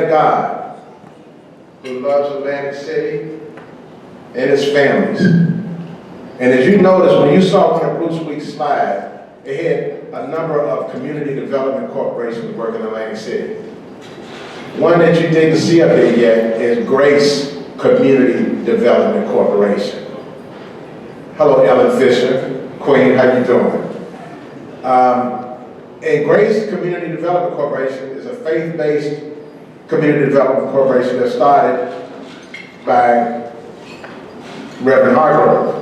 a God who loves Atlantic City and its families. And as you notice, when you saw one of Bruce Week's slides, it had a number of community development corporations working in Atlantic City. One that you didn't see up there yet is Grace Community Development Corporation. Hello, Ellen Fisher. Queen, how you doing? And Grace Community Development Corporation is a faith-based community development corporation that started by Rev Hargrove.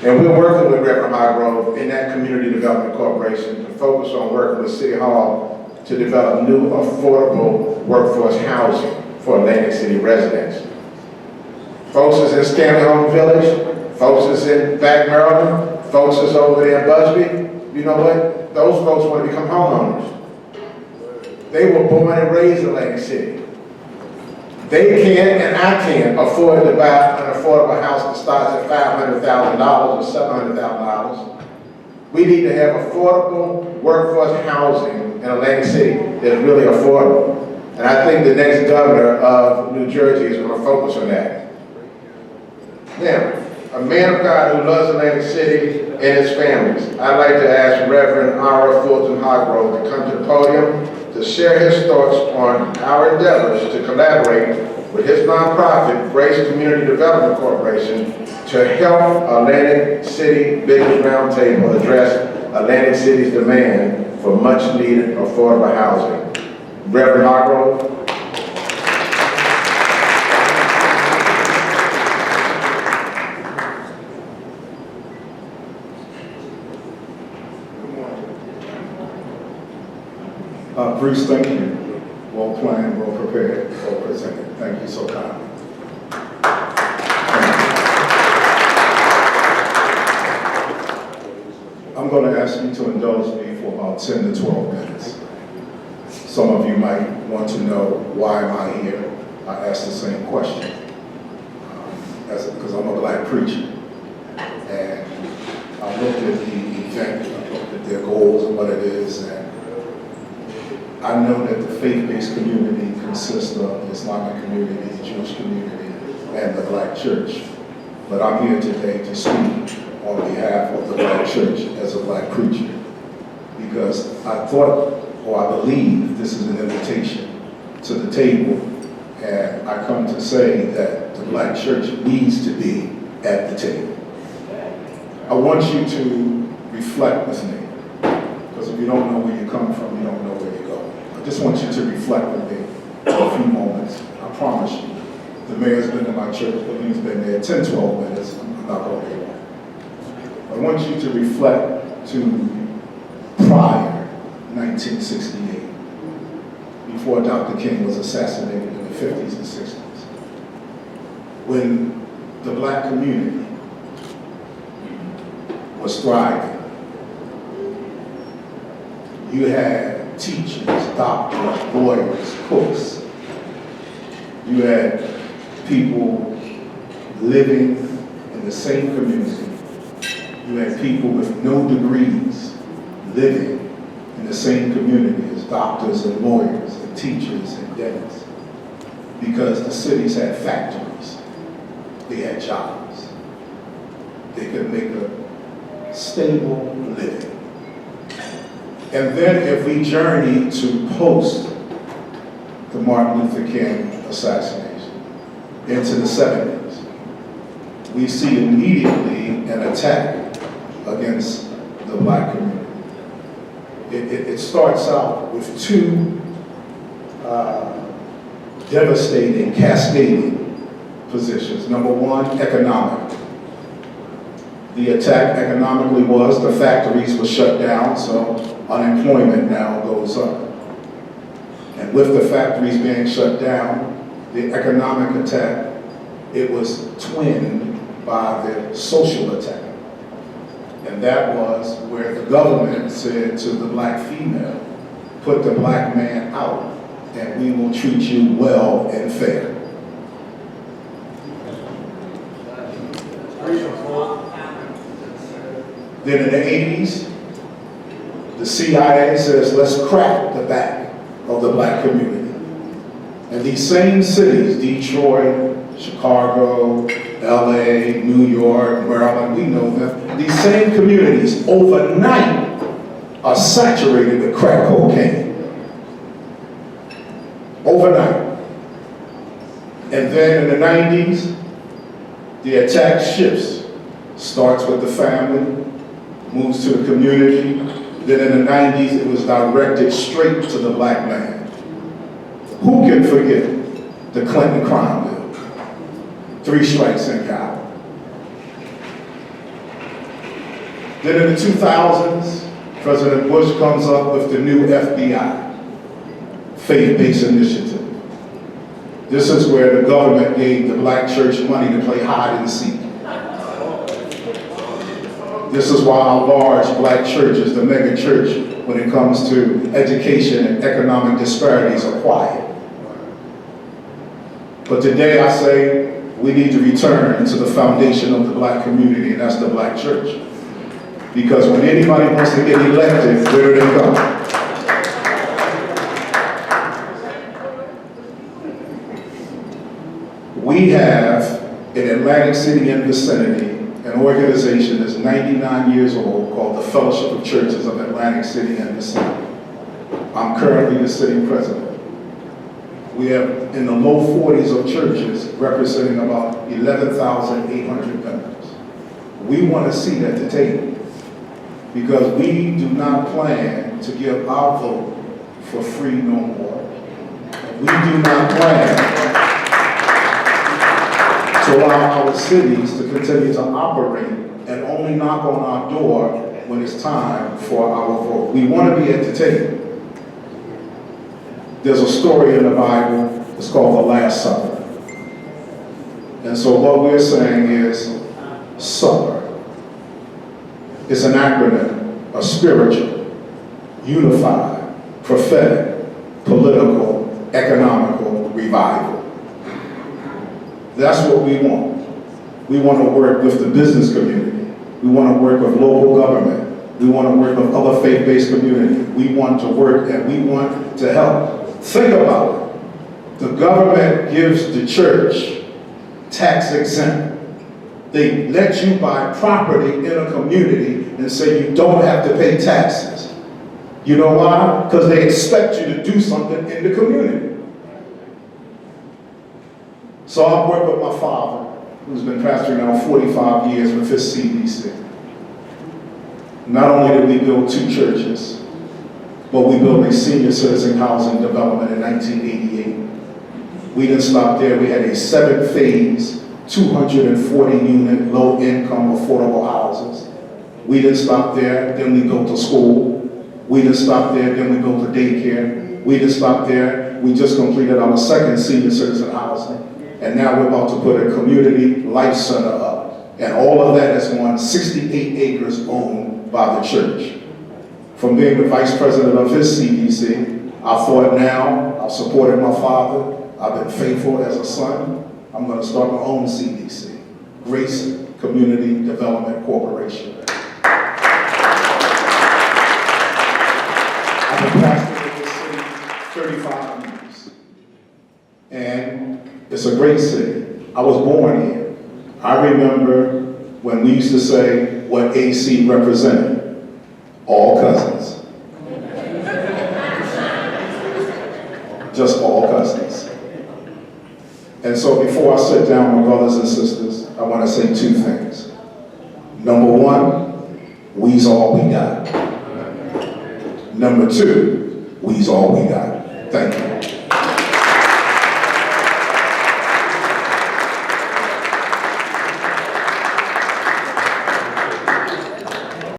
And we're working with Rev Hargrove in that community development corporation to focus on working with City Hall to develop new affordable workforce housing for Atlantic City residents. Folks is in Stanley Home Village, folks is in Back Maryland, folks is over there in Busby. You know what? Those folks want to become homeowners. They were born and raised in Atlantic City. They can and I can afford to buy an affordable house that starts at $500,000 or $700,000. We need to have affordable workforce housing in Atlantic City that's really affordable. And I think the next governor of New Jersey is going to focus on that. Now, a man of God who loves Atlantic City and its families, I'd like to ask Reverend Rev Hargrove to come to the podium to share his thoughts on our endeavors to collaborate with his nonprofit, Grace Community Development Corporation, to help Atlantic City Business Roundtable address Atlantic City's demand for much-needed affordable housing. Reverend Hargrove. Bruce, thank you. Well planned, well prepared, well presented. Thank you so kindly. I'm going to ask you to indulge me for about 10 to 12 minutes. Some of you might want to know, why am I here? I ask the same question. Because I'm a black preacher. And I looked at the event, I looked at their goals and what it is, and I know that the faith-based community consists of the Islamic community, the Jewish community, and the black church. But I'm here today to speak on behalf of the black church as a black preacher, because I thought, or I believe, this is an invitation to the table, and I come to say that the black church needs to be at the table. I want you to reflect with me, because if you don't know where you come from, you don't know where you go. I just want you to reflect with me for a few moments. I promise you, the mayor's been in my church, but he's been there 10, 12 minutes. I'm not going to be long. I want you to reflect to prior 1968, before Dr. King was assassinated in the 50s and 60s, when the black community was thriving. You had teachers, doctors, lawyers, cooks. You had people living in the same community. You had people with no degrees living in the same community as doctors and lawyers and teachers and dentists. Because the cities had factories. They had jobs. They could make a stable living. And then if we journey to post the Martin Luther King assassination into the 70s, we see immediately an attack against the black community. It starts out with two devastating, cascading positions. Number one, economic. The attack economically was the factories were shut down, so unemployment now goes up. And with the factories being shut down, the economic attack, it was twinned by the social attack. And that was where the government said to the black female, put the black man out and we will treat you well and fair. Then in the 80s, the CIA says, let's crack the back of the black community. And these same cities, Detroit, Chicago, LA, New York, Maryland, we know them, these same communities overnight are saturated with crack cocaine. Overnight. And then in the 90s, the attack shifts. Starts with the family, moves to the community. Then in the 90s, it was directed straight to the black man. Who can forget the Clinton crime bill? 3 strikes and you're out. Then in the 2000s, President Bush comes up with the new FBI, faith-based initiative. This is where the government gave the black church money to play hide and seek. This is why our large black churches, the mega church, when it comes to education and economic disparities, are quiet. But today I say we need to return to the foundation of the black community, and that's the black church. Because when anybody wants to get elected, where do they go? We have in Atlantic City and vicinity an organization that's 99 years old called the Fellowship of Churches of Atlantic City and vicinity. I'm currently the city president. We have in the low 40s of churches representing about 11,800 members. We want a seat at the table because we do not plan to give our vote for free no more. We do not plan to allow our cities to continue to operate and only knock on our door when it's time for our vote. We want to be at the table. There's a story in the Bible, it's called the Last Supper. And so what we're saying is supper. It's an acronym, a spiritual, unified, prophetic, political, economical revival. That's what we want. We want to work with the business community. We want to work with local government. We want to work with other faith-based communities. We want to work and we want to help. Think about it. The government gives the church tax exempt. They let you buy property in a community and say you don't have to pay taxes. You know why? Because they expect you to do something in the community. So I work with my father, who's been pastoring now 45 years with his CDC. Not only did we build 2 churches, but we built a senior citizen housing development in 1988. We didn't stop there. We had a 7-phase, 240-unit, low-income, affordable houses. We didn't stop there. Then we built a school. We didn't stop there. Then we built a daycare. We didn't stop there. We just completed our 2nd senior citizen housing. And now we're about to put a community life center up. And all of that is on 68 acres owned by the church. From being the vice president of his CDC, I thought now, I've supported my father, I've been faithful as a son, I'm going to start my own CDC, Grace Community Development Corporation. I've been pastoring in this city 35 years. And it's a great city. I was born here. I remember when we used to say what AC represented. All cousins. Just all cousins. And so before I sit down, my brothers and sisters, I want to say 2 things. Number 1, we's all we got. Number 2, we's all we got. Thank you.